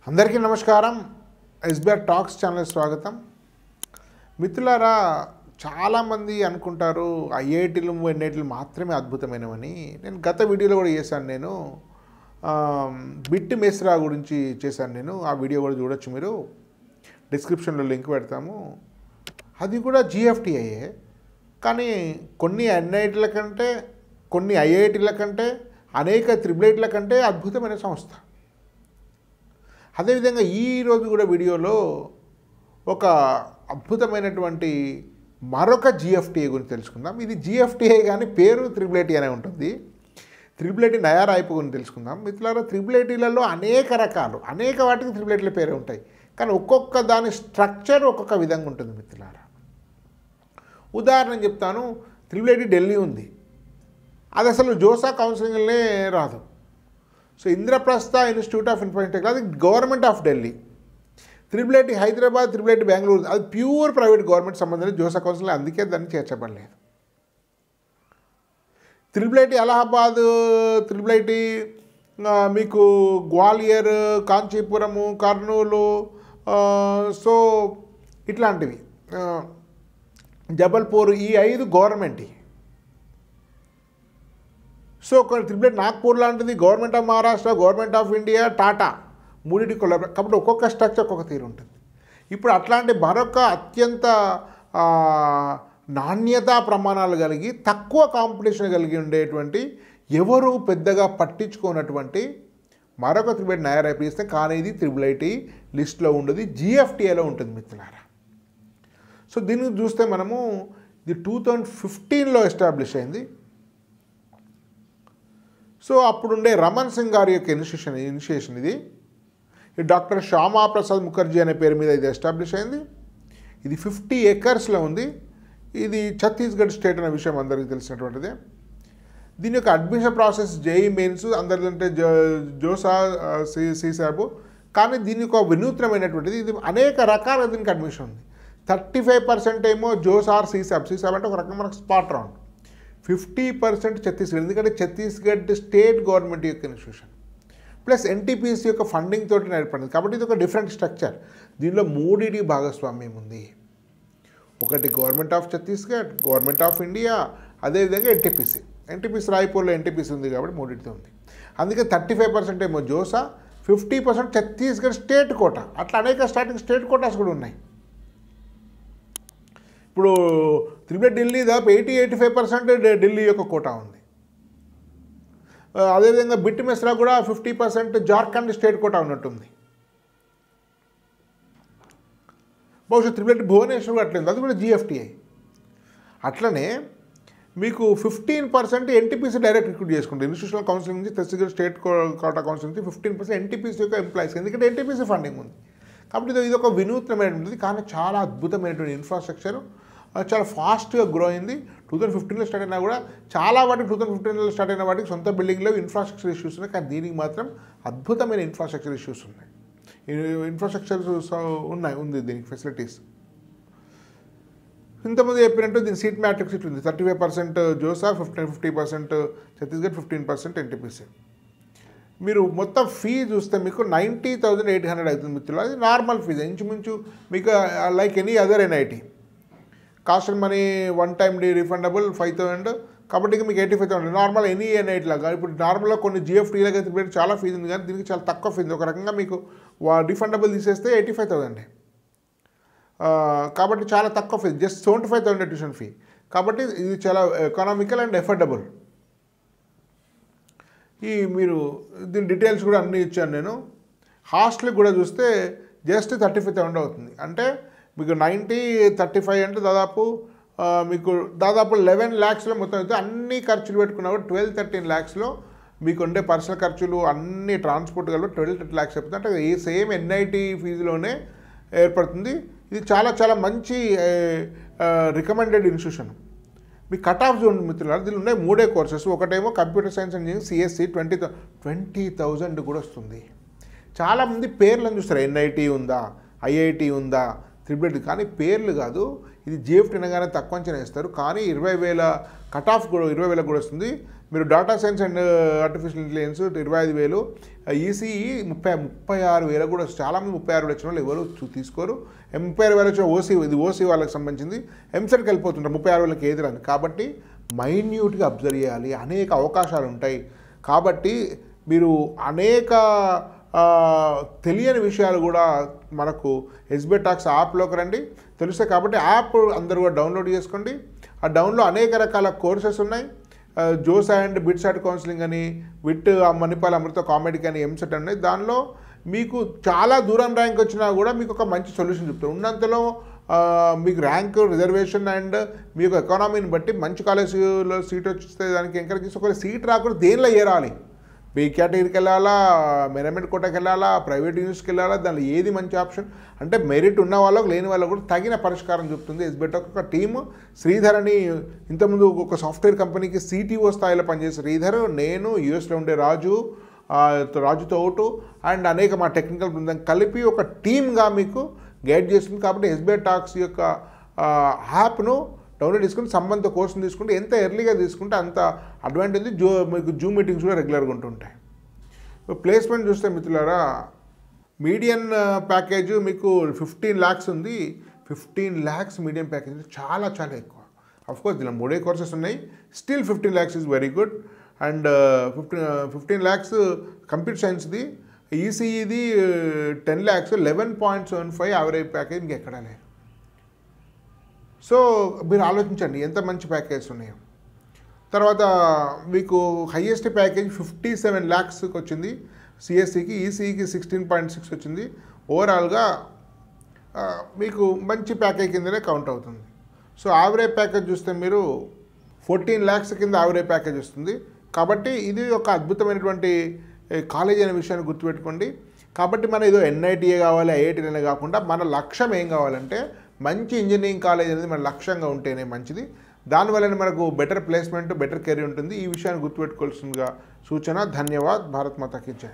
అందరికీ నమస్కారం. SBR talks channel స్వాగతం. మిత్రులారా, చాలామంది అనుకుంటారు ఐఐటీలు ఎన్ఐటీలు మాత్రమే అద్భుతమైనవని. నేను గత వీడియోలో కూడా చేశాను. నేను బిట్ మెస్రా గురించి చేశాను. ఆ వీడియో కూడా చూడొచ్చు మీరు. డిస్క్రిప్షన్లో లింక్ పెడతాము. అది కూడా జిఎఫ్టిఐఏ. కానీ కొన్ని ఎన్ఐటీల కంటే, కొన్ని ఐఐటీల కంటే, అనేక త్రిబుల్ కంటే అద్భుతమైన సంస్థ. అదేవిధంగా ఈరోజు కూడా వీడియోలో ఒక అద్భుతమైనటువంటి మరొక జిఎఫ్టిఐ గురించి తెలుసుకుందాం. ఇది జిఎఫ్టిఐ కానీ పేరు త్రిబుల్ అనే ఉంటుంది. త్రిబుల్ నయా రాయిపు గురించి తెలుసుకుందాం. మిత్రులారా, త్రిబుల్ అనేక రకాలు, అనేక వాటికి త్రిబుల్ పేరే ఉంటాయి. కానీ ఒక్కొక్క దాని స్ట్రక్చర్ ఒక్కొక్క విధంగా ఉంటుంది మిత్రులారా. ఉదాహరణ చెప్తాను. త్రిబుల్ ఢిల్లీ ఉంది. అది అసలు జోసా కౌన్సిలింగ్లే రాదు. So Indraprastha institute of information technology government of Delhi. Triple Hyderabad, triple Bengaluru అది ప్యూర్ ప్రైవేట్ గవర్నమెంట్ సంబంధించిన జోసా కౌన్సిల్, అందుకే దాన్ని చేర్చబడలేదు. త్రిబుల్ అలహాబాద్, త్రిబుల్ మీకు గ్వాలియర్, కాంచీపురము, కర్నూలు, సో ఇట్లాంటివి, జబల్పూర్, ఈ 5 గవర్నమెంట్. సో ఒక త్రిబుల్ నాగ్పూర్ లాంటిది government of Maharashtra, government of India, Tata, మూడింటి కొలాబరేట్. కాబట్టి ఒక్కొక్క స్ట్రక్చర్ ఒక్కొక్క తీరు ఉంటుంది. ఇప్పుడు అట్లాంటి మరొక అత్యంత నాణ్యతా ప్రమాణాలు కలిగి, తక్కువ కాంపిటీషన్ కలిగి ఉండేటువంటి, ఎవరు పెద్దగా పట్టించుకున్నటువంటి మరొక త్రిబుల్ నయా రాయిపు చేస్తే, కానీ ఇది త్రిబుల్ లిస్ట్లో ఉండదు, జిఎఫ్టిఐలో ఉంటుంది మిత్రులారా. సో దీన్ని చూస్తే మనము ఇది 2015లో ఎస్టాబ్లిష్ అయింది. సో అప్పుడుండే రమణ్ సింగ్ గారి యొక్క ఇనిషియేషన్ ఇది. డాక్టర్ శ్యామా ప్రసాద్ ముఖర్జీ అనే పేరు మీద ఇది ఎస్టాబ్లిష్ అయింది. ఇది 50 ఏకర్స్లో ఉంది. ఇది ఛత్తీస్గఢ్ స్టేట్ అనే విషయం అందరికీ తెలిసినటువంటిదే. దీని యొక్క అడ్మిషన్ ప్రాసెస్ జేఈ మెయిన్స్ అందరికంటే జోసా సీసాబు. కానీ దీని యొక్క వినూత్నమైనటువంటిది, ఇది అనేక రకాల దీనికి అడ్మిషన్ ఉంది. 35% ఏమో జోసార్ సీసాబ్ అంటే ఒక రకంగా మనకు స్పాట్ రౌండ్. 50% ఛత్తీస్గఢ్, ఎందుకంటే ఛత్తీస్గఢ్ స్టేట్ గవర్నమెంట్ యొక్క ఇన్స్టిట్యూషన్ ప్లస్ ఎన్టీపీసీ యొక్క ఫండింగ్ తోటి నడిపడింది. కాబట్టి ఇది ఒక డిఫరెంట్ స్ట్రక్చర్. దీనిలో 3 భాగస్వామ్యం ఉంది. ఒకటి government of Chhattisgarh, government of India, అదేవిధంగా ఎన్టీపీసీ రాయ్పూర్లో ఎన్టీపీసీ ఉంది కాబట్టి 3 ఉంది. అందుకే 35% ఏమో జోసా, 50% ఛత్తీస్గఢ్ స్టేట్ కోటా. అట్లా అనేక స్టేట్ కోటాస్ కూడా ఉన్నాయి. ఇప్పుడు త్రిబుల్ ఢిల్లీ దాదాపు 80-85% ఢిల్లీ యొక్క కోటా ఉంది. అదేవిధంగా బిట్ మెస్రా కూడా 50% జార్ఖండ్ స్టేట్ కోటా ఉన్నట్టుంది. బహుశా త్రిబుల్ భువనేశ్వర్ అట్లేదు, అది కూడా జిఎఫ్టిఐ. అట్లనే మీకు 15% ఎన్టీపీసీ డైరెక్ట్ రిక్రూట్ చేసుకుంటారు. ఇన్స్టిట్యూషనల్ కౌన్సిలింగ్ నుంచి ఛత్తీస్గఢ్ స్టేట్ కోటా కౌన్సిలింగ్ నుంచి 15% ఎన్టీపీసీ యొక్క ఎంప్లాయీస్, ఎందుకంటే ఎన్టీపీసీ ఫండింగ్ ఉంది. కాబట్టి ఇది ఒక వినూత్నమైనటువంటిది, కానీ చాలా అద్భుతమైనటువంటి ఇన్ఫ్రాస్ట్రక్చర్, చాలా ఫాస్ట్గా గ్రో అయింది. 2015లో స్టార్ట్ అయినా కూడా చాలా వాటికి 2015లో స్టార్ట్ అయిన వాటికి సొంత బిల్డింగ్లో ఇన్ఫ్రాస్ట్రక్చర్ ఇష్యూస్ ఉన్నాయి. కానీ దీనికి మాత్రం అద్భుతమైన ఇన్ఫ్రాస్ట్రక్చర్ ఇష్యూస్ ఉన్నాయి. ఇన్ఫ్రాస్ట్రక్చర్ ఉంది దీనికి ఫెసిలిటీస్. ఇంతకుముందు చెప్పినట్టు దీని సీట్ మ్యాట్రిక్స్ ఇట్లా ఉంది. 35% జోసా, 50% ఛత్తీస్గఢ్, 15% ఎన్టీపీసీ. మీరు మొత్తం ఫీ చూస్తే మీకు 90,800 అవుతుంది మిత్రులు. అది నార్మల్ ఫీజు, ఇంచుమించు మీకు like any other NIT. Cost and money one time refundable 5,000. కాబట్టి మీకు 85,000 నార్మల్ ఎనీ ఎన్ఐటీ లాగా. ఇప్పుడు నార్మల్గా కొన్ని జిఎఫ్టీలకు అయితే చాలా ఫీజు ఉంది, కానీ దీనికి చాలా తక్కువ ఫీజు. ఒక రకంగా మీకు రిఫండబుల్ తీసేస్తే 85,000. కాబట్టి చాలా తక్కువ ఫీజు, జస్ట్ 75,000 ట్యూషన్ ఫీ. కాబట్టి ఇది చాలా ఎకనామికల్ అండ్ ఎఫోర్డబుల్. మీరు దీని డీటెయిల్స్ కూడా అన్నీ ఇచ్చాను నేను. హాస్టల్కి కూడా చూస్తే జస్ట్ 35,000 అవుతుంది. అంటే మీకు 90-35 అంటే మీకు దాదాపు 11 lakhsలో మొత్తం అయితే అన్ని ఖర్చులు పెట్టుకున్నప్పుడు 12-13 lakhsలో మీకు ఉండే పర్సనల్ ఖర్చులు అన్ని ట్రాన్స్పోర్ట్ కలిపి 12-13 lakhs అయిపోతుంది. అంటే ఈ సేమ్ ఎన్ఐటీ ఫీజులోనే ఏర్పడుతుంది. ఇది చాలా చాలా మంచి రికమెండెడ్ ఇన్స్టిట్యూషన్. మీ కట్ ఆఫ్ జోన్ మిత్రులు, దీనిలో ఉన్నాయి 3 కోర్సెస్. ఒకటేమో కంప్యూటర్ సైన్స్ ఇంజనీరింగ్ సిఎస్సి 20,000 కూడా వస్తుంది. చాలామంది పేర్లను చూస్తారు, ఎన్ఐటీ ఉందా, ఐఐటి ఉందా, త్రిబుల్. కానీ పేర్లు కాదు. ఇది జిఎఫ్టీ అనగానే తక్కువ అంచనా వేస్తారు. కానీ 20,000 కట్ ఆఫ్ కూడా 20,000 కూడా వస్తుంది. మీరు data science and artificial intelligence 25,000, ECE 36,000 కూడా చాలామంది 36,000 వచ్చిన వాళ్ళు ఎవరు తీసుకోరు. 36,000 వచ్చిన ఓసీ, ఇది ఓసీ వాళ్ళకి సంబంధించింది. ఎంసెట్కి వెళ్ళిపోతుంటారు 36,000 ఏది రాని. కాబట్టి మైన్యూట్గా అబ్జర్వ్ చేయాలి, అనేక అవకాశాలు ఉంటాయి. కాబట్టి మీరు అనేక తెలియని విషయాలు కూడా మనకు ఎస్బీఐ టాక్స్ యాప్లోకి రండి, తెలుస్తాయి. కాబట్టి యాప్ అందరూ కూడా డౌన్లోడ్ చేసుకోండి. ఆ డౌన్లో అనేక రకాల కోర్సెస్ ఉన్నాయి. జోస్ అండ్ బిట్సాట్ కౌన్సిలింగ్ అని, విట్ మణిపాల్ అమృత కామెడీకి అని, ఎంసెట్ ఉన్నాయి. దానిలో మీకు చాలా దూరం ర్యాంక్ వచ్చినా కూడా మీకు ఒక మంచి సొల్యూషన్ చెప్తారు. ఉన్నంతలో మీకు ర్యాంక్, రిజర్వేషన్ అండ్ మీకు ఎకానమీని బట్టి మంచి కాలేజీలో సీట్ వస్తే దానికి ఎంకరేజ్ చేసి, ఒకవేళ సీట్ రాకుండా దేనిలో ఏరాలి, బీ కేటగిరీకి వెళ్ళాలా, మేనేజ్మెంట్ కోటాకి వెళ్ళాలా, ప్రైవేట్ యూనివర్సిటీకి వెళ్ళాలా, దానిలో ఏది మంచి ఆప్షన్ అంటే మెరిట్ ఉన్న వాళ్ళకు లేని వాళ్ళకు కూడా తగిన పరిష్కారం చెప్తుంది ఎస్బీఐ టాక్స్ ఒక టీము. శ్రీధర్ అని ఇంతకుముందు ఒక సాఫ్ట్వేర్ కంపెనీకి CTO స్థాయిలో పనిచేసే శ్రీధర్, నేను, యూఎస్లో ఉండే రాజుతో ఒకటి అండ్ అనేక మా టెక్నికల్ బృందం కలిపి ఒక టీమ్గా మీకు గైడ్ చేస్తుంది. కాబట్టి ఎస్బీఐ టాక్స్ యొక్క యాప్ను డౌన్లోడ్ చేసుకుని సంబంధిత కోర్సును తీసుకుంటే ఎంత ఎర్లీగా తీసుకుంటే అంత అడ్వాంటేజ్. మీకు జూమ్ మీటింగ్స్ కూడా రెగ్యులర్గా ఉంటుంటాయి. ప్లేస్మెంట్ చూస్తే మిత్రులారా, మీడియన్ ప్యాకేజ్ మీకు 15 lakhs ఉంది. 15 lakhs మీడియం ప్యాకేజ్ చాలా చాలా ఎక్కువ. అఫ్కోర్స్ దీనిలో 3 కోర్సెస్ ఉన్నాయి. Still 15 lakhs is very good. And 15 lakhs computer సైన్స్ది, ఈసీఈది 10 lakhs, 11.75 యావరేజ్ ప్యాకేజ్ ఇంకెక్కడా లేదు. సో మీరు ఆలోచించండి ఎంత మంచి ప్యాకేజ్ ఉన్నాయో. తర్వాత మీకు హైయెస్ట్ ప్యాకేజ్ 57 lakhsకి వచ్చింది సిఎస్సికి, ఈసీఈకి 16.6 వచ్చింది. ఓవరాల్గా మీకు మంచి ప్యాకేజ్ కిందనే కౌంట్ అవుతుంది. సో యావరేజ్ ప్యాకేజ్ చూస్తే మీరు 14 lakhs కింద యావరేజ్ ప్యాకేజ్ వస్తుంది. కాబట్టి ఇది ఒక అద్భుతమైనటువంటి కాలేజ్ అనే విషయాన్ని గుర్తుపెట్టుకోండి. కాబట్టి మన ఏదో ఎన్ఐటీఏ కావాలి, ఐఐటీనే కాకుండా మన లక్ష్యం ఏం కావాలంటే మంచి ఇంజనీరింగ్ కాలేజ్ అనేది మన లక్ష్యంగా ఉంటేనే మంచిది. దానివల్లనే మనకు బెటర్ ప్లేస్మెంట్, బెటర్ కెరీర్ ఉంటుంది. ఈ విషయాన్ని గుర్తుపెట్టుకోవాల్సిందిగా సూచన. ధన్యవాద్. భారత్ మాతా కీ జై.